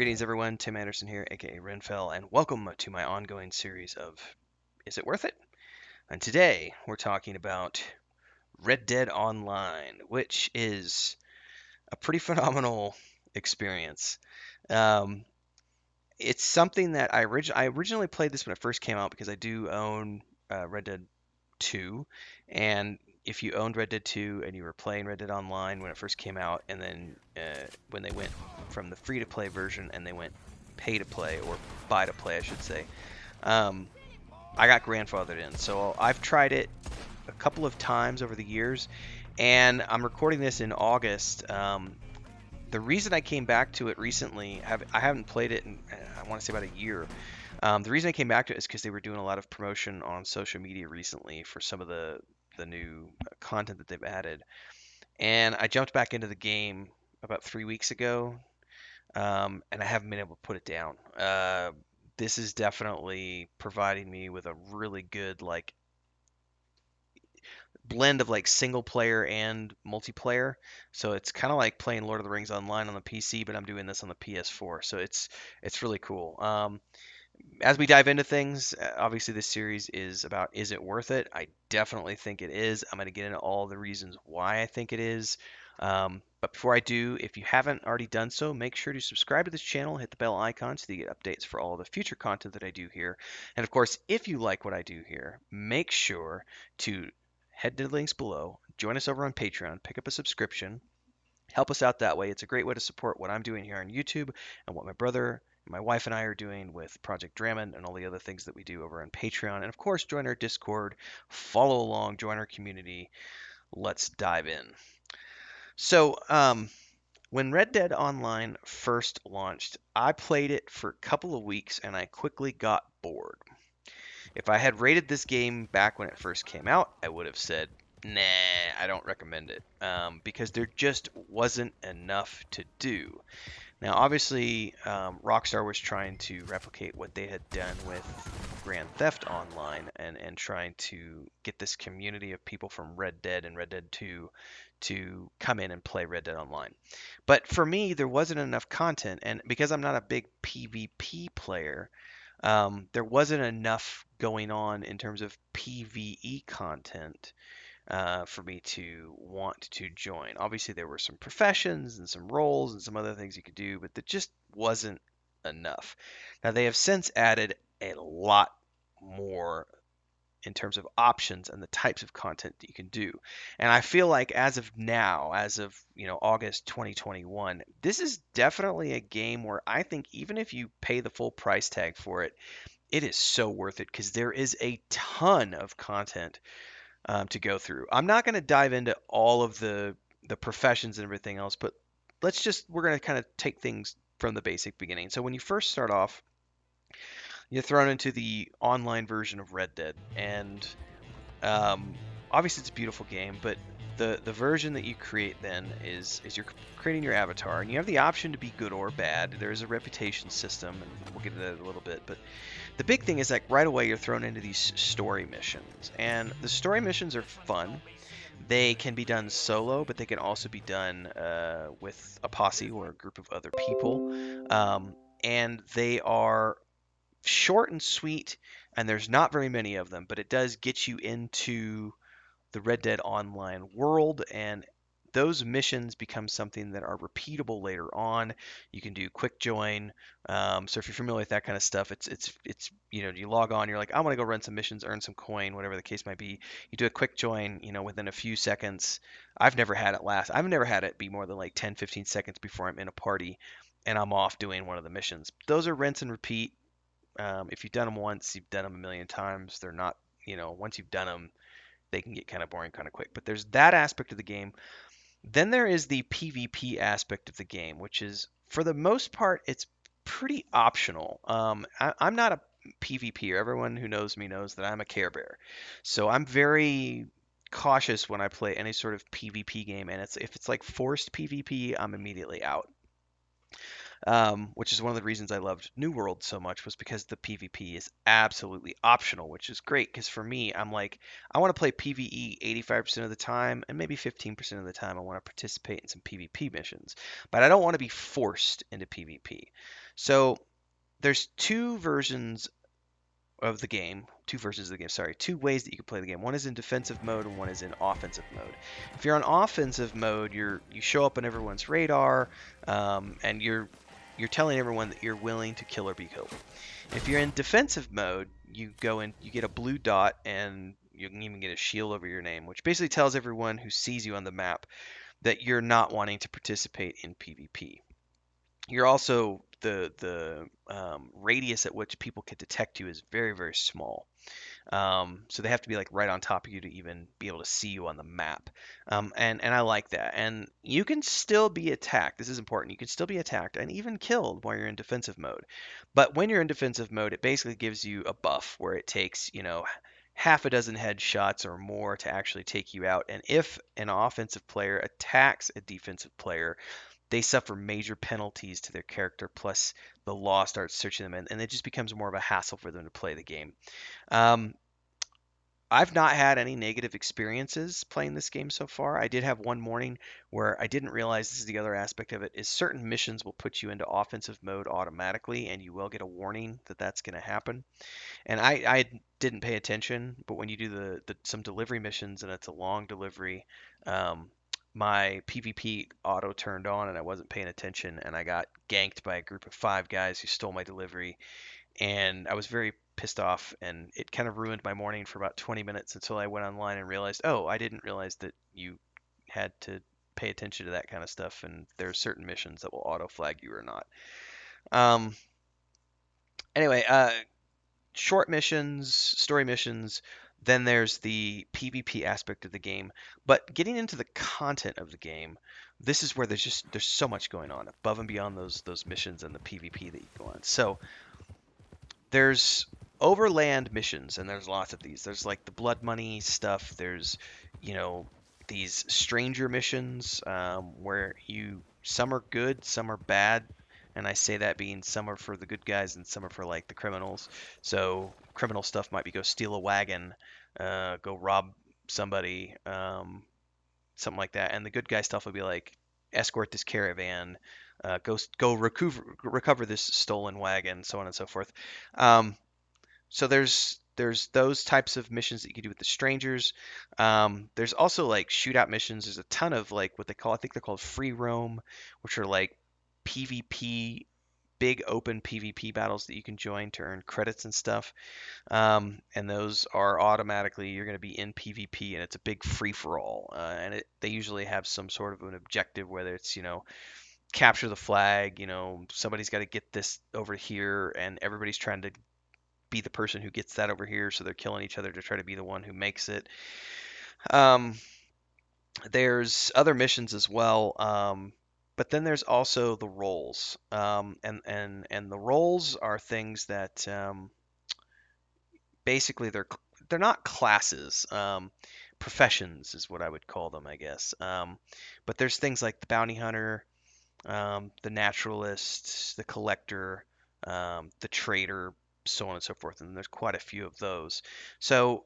Greetings everyone, Tim Anderson here, aka Renfell, and welcome to my ongoing series of Is It Worth It? And today we're talking about Red Dead Online, which is a pretty phenomenal experience. Um, it's something that I originally played this when it first came out because I do own Red Dead 2, and if you owned Red Dead 2 and you were playing Red Dead Online when it first came out, and then when they went from the free to play version and they went pay to play or buy to play, I should say, um, I got grandfathered in. So I've tried it a couple of times over the years, and I'm recording this in August. The reason I came back to it recently, I haven't played it in I want to say about a year. The reason I came back to it is because they were doing a lot of promotion on social media recently for some of the new content that they've added, and I jumped back into the game about 3 weeks ago, and I haven't been able to put it down. This is definitely providing me with a really good blend of single player and multiplayer. So it's kind of like playing Lord of the Rings online on the PC, but I'm doing this on the PS4. So it's really cool. As we dive into things, obviously this series is about is it worth it? I definitely think it is. I'm going to get into all the reasons why I think it is. But before I do, if you haven't already done so, make sure to subscribe to this channel, hit the bell icon so that you get updates for all the future content that I do here. And of course, if you like what I do here, make sure to head to the links below, join us over on Patreon, pick up a subscription, help us out that way. It's a great way to support what I'm doing here on YouTube and what my brother, my wife, and I are doing with Project Drammond and all the other things that we do over on Patreon. And of course, join our Discord, follow along, join our community. Let's dive in. So, when Red Dead Online first launched, I played it for a couple of weeks and I quickly got bored. If I had rated this game back when it first came out, I would have said, nah, I don't recommend it, because there just wasn't enough to do. Now, obviously, Rockstar was trying to replicate what they had done with Grand Theft Online and trying to get this community of people from Red Dead and Red Dead 2 to come in and play Red Dead Online. But for me, there wasn't enough content, and because I'm not a big PvP player, there wasn't enough going on in terms of PvE content for me to want to join. Obviously, there were some professions and some roles and some other things you could do, but that just wasn't enough. Now, they have since added a lot more in terms of options and the types of content that you can do. And I feel like as of now, as of, August 2021, this is definitely a game where I think even if you pay the full price tag for it, it is so worth it because there is a ton of content to go through. I'm not going to dive into all of the professions and everything else, but we're going to kind of take things from the basic beginning. So when you first start off, you're thrown into the online version of Red Dead, and um, obviously it's a beautiful game, but the version that you create then is you're creating your avatar, and you have the option to be good or bad. There is a reputation system, and we'll get into that in a little bit, but the big thing is like right away you're thrown into these story missions, and the story missions are fun. They can be done solo, but they can also be done with a posse or a group of other people, and they are short and sweet, and there's not very many of them, but it does get you into the Red Dead Online world, and those missions become something that are repeatable later on. You can do quick join. So if you're familiar with that kind of stuff, it's you log on, you're like, I want to go run some missions, earn some coin, whatever the case might be. You do a quick join, within a few seconds. I've never had it last. I've never had it be more than like 10, 15 seconds before I'm in a party and I'm off doing one of the missions. Those are rinse and repeat. If you've done them once, you've done them a million times. They're not, once you've done them, they can get kind of boring kind of quick. But there's that aspect of the game. Then there is the PvP aspect of the game, which is, for the most part, it's pretty optional. I'm not a PvPer. Everyone who knows me knows that I'm a Care Bear. So I'm very cautious when I play any sort of PvP game, and if it's like forced PvP, I'm immediately out. which is one of the reasons I loved New World so much, was because the PvP is absolutely optional, which is great because for me, I'm like, I want to play PvE 85% of the time, and maybe 15% of the time I want to participate in some PvP missions, but I don't want to be forced into PvP. So there's two versions of the game, sorry, two ways that you can play the game. One is in defensive mode and one is in offensive mode. If you're on offensive mode, you show up on everyone's radar, and you're telling everyone that you're willing to kill or be killed. If you're in defensive mode, you go in, you get a blue dot, and you can even get a shield over your name, which basically tells everyone who sees you on the map that you're not wanting to participate in PvP. You're also the radius at which people can detect you is very, very small. So they have to be like right on top of you to even be able to see you on the map. And I like that. And you can still be attacked. This is important. You can still be attacked and even killed while you're in defensive mode. But when you're in defensive mode, it basically gives you a buff where it takes, half a dozen headshots or more to actually take you out. And if an offensive player attacks a defensive player, they suffer major penalties to their character, plus the law starts searching them, and it just becomes more of a hassle for them to play the game. Um, I've not had any negative experiences playing this game so far. I did have one morning where I didn't realize, this is the other aspect of it, is certain missions will put you into offensive mode automatically, and you will get a warning that that's going to happen. And I didn't pay attention, but when you do some delivery missions and it's a long delivery, um, my PvP auto turned on and I wasn't paying attention, and I got ganked by a group of five guys who stole my delivery, and I was very pissed off, and it kind of ruined my morning for about 20 minutes until I went online and realized, oh, I didn't realize that you had to pay attention to that kind of stuff, and there are certain missions that will auto flag you or not. Um, anyway, short missions, story missions, then there's the PvP aspect of the game. But getting into the content of the game, this is where there's so much going on above and beyond those missions and the PvP that you go on. So there's overland missions, and there's lots of these. There's like the blood money stuff. There's, you know, these stranger missions, where some are good, some are bad, and I say that being some are for the good guys and some are for like the criminals. So criminal stuff might be go steal a wagon, go rob somebody, something like that, and the good guy stuff would be like escort this caravan, go recover this stolen wagon, so on and so forth. Um, so there's those types of missions that you can do with the strangers. There's also like shootout missions. There's a ton of like what they call, I think they're called free roam, which are like PvP, big open PvP battles that you can join to earn credits and stuff. And those are automatically, you're going to be in PvP, and it's a big free for all. They usually have some sort of an objective, whether it's, capture the flag, somebody's got to get this over here, and everybody's trying to be the person who gets that over here, so they're killing each other to try to be the one who makes it. Um, there's other missions as well, but then there's also the roles, and the roles are things that, basically they're not classes. Professions is what I would call them, I guess. But there's things like the bounty hunter, the naturalist, the collector, the trader, so on and so forth. And there's quite a few of those. So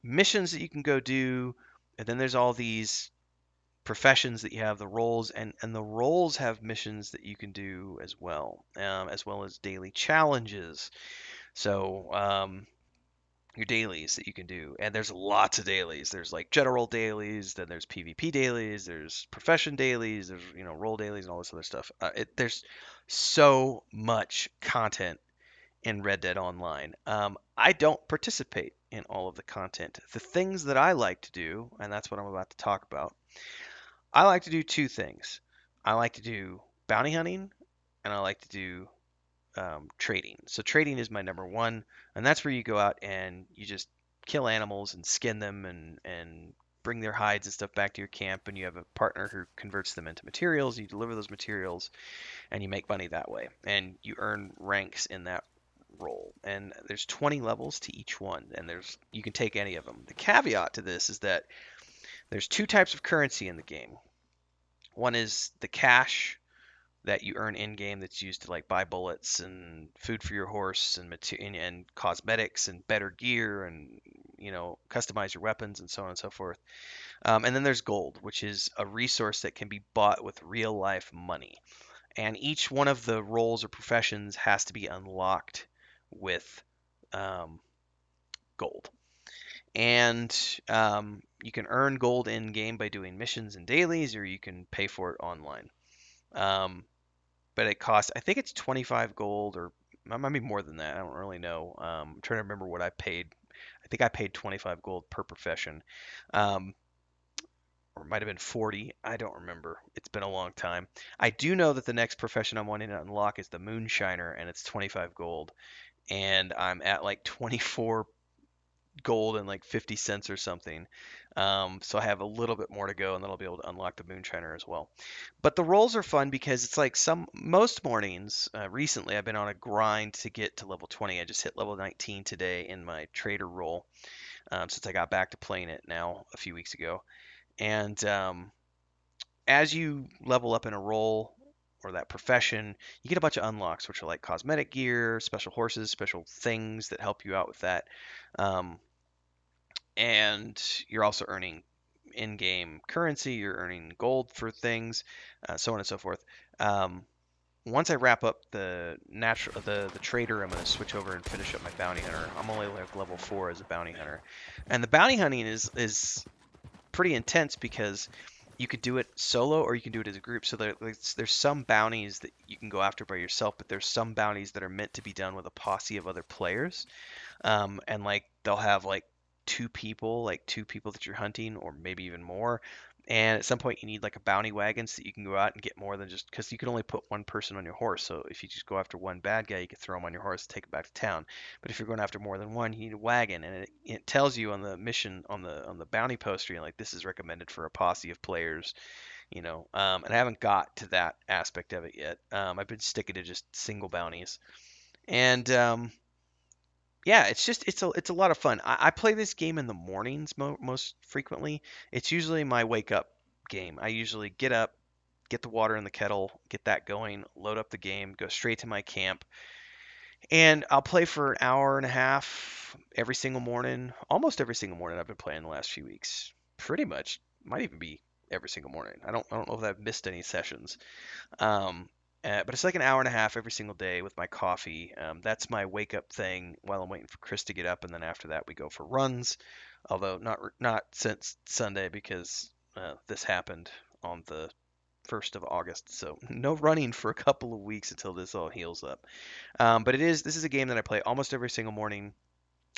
missions that you can go do, and then there's all these professions that you have, the roles, and the roles have missions that you can do as well as daily challenges. So your dailies that you can do, and there's lots of dailies. There's like general dailies, then there's PvP dailies, there's profession dailies, there's role dailies and all this other stuff. There's so much content in Red Dead Online. I don't participate in all of the content. The things that I like to do, and that's what I'm about to talk about, I like to do two things. I like to do bounty hunting, and I like to do trading. So trading is my number one, and that's where you go out and you just kill animals and skin them and bring their hides and stuff back to your camp, and you have a partner who converts them into materials. You deliver those materials, and you make money that way, and you earn ranks in that role. And there's 20 levels to each one, and you can take any of them. The caveat to this is that there's two types of currency in the game. One is the cash, that you earn in game that's used to like buy bullets and food for your horse and and cosmetics and better gear and customize your weapons and so on and so forth. And then there's gold, which is a resource that can be bought with real life money. And each one of the roles or professions has to be unlocked with um, gold. And you can earn gold in game by doing missions and dailies, or you can pay for it online. Um, but it costs, I think it's 25 gold, or it might be more than that. I don't really know. I'm trying to remember what I paid. I think I paid 25 gold per profession. Um, or it might have been 40. I don't remember. It's been a long time. I do know that the next profession I'm wanting to unlock is the Moonshiner, and it's 25 gold. And I'm at like 24 gold and like 50 cents or something. So I have a little bit more to go, and then I'll be able to unlock the Moonshiner as well. But the rolls are fun because it's like most mornings. Recently, I've been on a grind to get to level 20. I just hit level 19 today in my trader role, since I got back to playing it now a few weeks ago. And as you level up in a role or that profession, you get a bunch of unlocks, which are like cosmetic gear, special horses, special things that help you out with that. Um, and you're also earning in-game currency. You're earning gold for things, so on and so forth. Um, Once I wrap up the trader, I'm going to switch over and finish up my bounty hunter. I'm only like level 4 as a bounty hunter, and the bounty hunting is pretty intense because you could do it solo or you can do it as a group. So there's some bounties that you can go after by yourself, but there's some bounties that are meant to be done with a posse of other players. And like they'll have like two people that you're hunting, or maybe even more. And at some point, you need like a bounty wagon so that you can go out and get more than just because you can only put one person on your horse. So if you just go after one bad guy, you can throw him on your horse and take him back to town. But if you're going after more than one, you need a wagon, and it tells you on the mission on the bounty poster, like this is recommended for a posse of players. And I haven't got to that aspect of it yet. I've been sticking to just single bounties, and yeah, it's a lot of fun. I play this game in the mornings most frequently. It's usually my wake up game. I usually get up, get the water in the kettle, get that going, load up the game, go straight to my camp, and I'll play for an hour and a half every single morning. Almost every single morning I've been playing the last few weeks. Pretty much, might even be every single morning. I don't know if I've missed any sessions. Um, but it's like an hour and a half every single day with my coffee. That's my wake up thing while I'm waiting for Chris to get up, and then after that we go for runs. Although not since Sunday because this happened on the 1st of August, so no running for a couple of weeks until this all heals up. But this is a game that I play almost every single morning.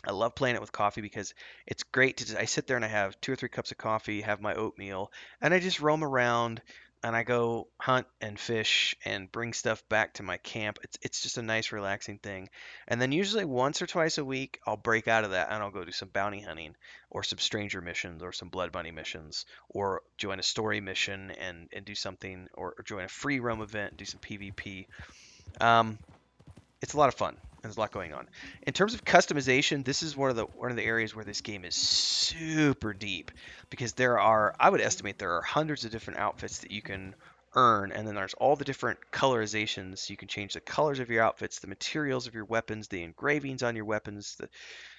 I love playing it with coffee because it's great to just, I sit there and I have 2 or 3 cups of coffee, have my oatmeal, and I just roam around and I go hunt and fish and bring stuff back to my camp. It's just a nice relaxing thing. And then usually once or twice a week I'll break out of that and I'll go do some bounty hunting or some stranger missions or some blood bunny missions or join a story mission and do something or join a free roam event and do some PvP. Um, it's a lot of fun. There's a lot going on. In terms of customization, this is one of the areas where this game is super deep because I would estimate there are hundreds of different outfits that you can earn, and then there's all the different colorizations. You can change the colors of your outfits, the materials of your weapons, the engravings on your weapons, the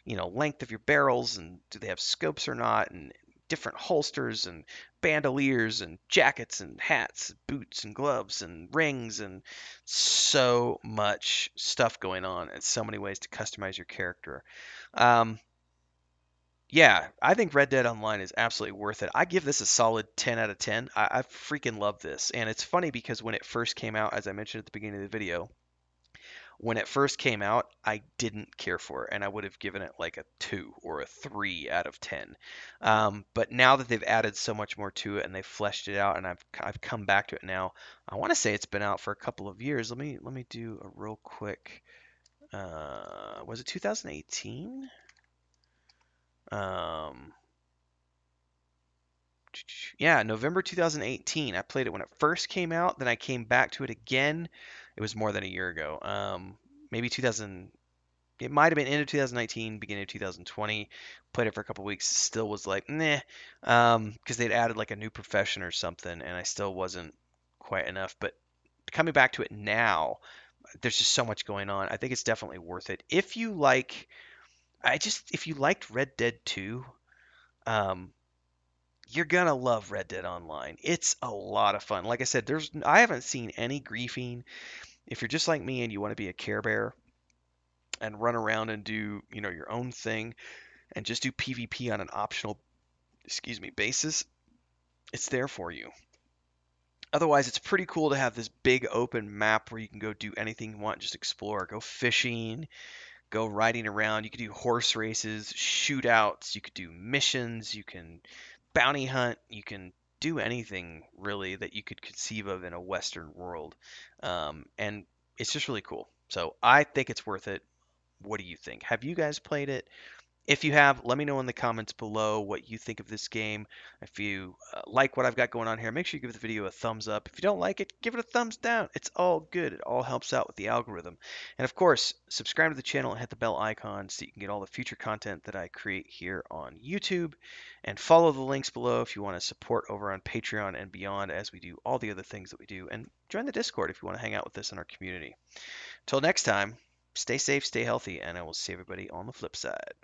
length of your barrels, and do they have scopes or not, and different holsters and bandoliers and jackets and hats, boots and gloves and rings and so much stuff going on and so many ways to customize your character. Um, yeah, I think Red Dead Online is absolutely worth it. I give this a solid 10 out of 10. I freaking love this. And it's funny because when it first came out, as I mentioned at the beginning of the video, when it first came out, I didn't care for it, and I would have given it like a 2 or a 3 out of 10. But now that they've added so much more to it and they've fleshed it out, and I've come back to it now, I want to say it's been out for a couple of years. Let me do a real quick. Was it 2018? Um, yeah, November 2018. I played it when it first came out. Then I came back to it again. It was more than a year ago. Maybe 2000. It might have been end of 2019, beginning of 2020. Played it for a couple weeks, still was like, nah, because they'd added like a new profession or something, and I still wasn't quite enough. But coming back to it now, there's just so much going on. I think it's definitely worth it. If you like, if you liked Red Dead 2, um, you're gonna love Red Dead Online. It's a lot of fun. Like I said, I haven't seen any griefing. If you're just like me and you want to be a Care Bear and run around and do, your own thing and just do PvP on an optional, excuse me, basis, it's there for you. Otherwise, it's pretty cool to have this big open map where you can go do anything you want, just explore, go fishing, go riding around. You could do horse races, shootouts, you could do missions, you can bounty hunt, you can do anything really that you could conceive of in a Western world. And it's just really cool. So I think it's worth it. What do you think? Have you guys played it? If you have, let me know in the comments below what you think of this game. If you like what I've got going on here, make sure you give the video a thumbs up. If you don't like it, give it a thumbs down. It's all good. It all helps out with the algorithm. And of course, subscribe to the channel and hit the bell icon so you can get all the future content that I create here on YouTube. And follow the links below if you want to support over on Patreon and beyond as we do all the other things that we do. And join the Discord if you want to hang out with us in our community. Till next time, stay safe, stay healthy, and I will see everybody on the flip side.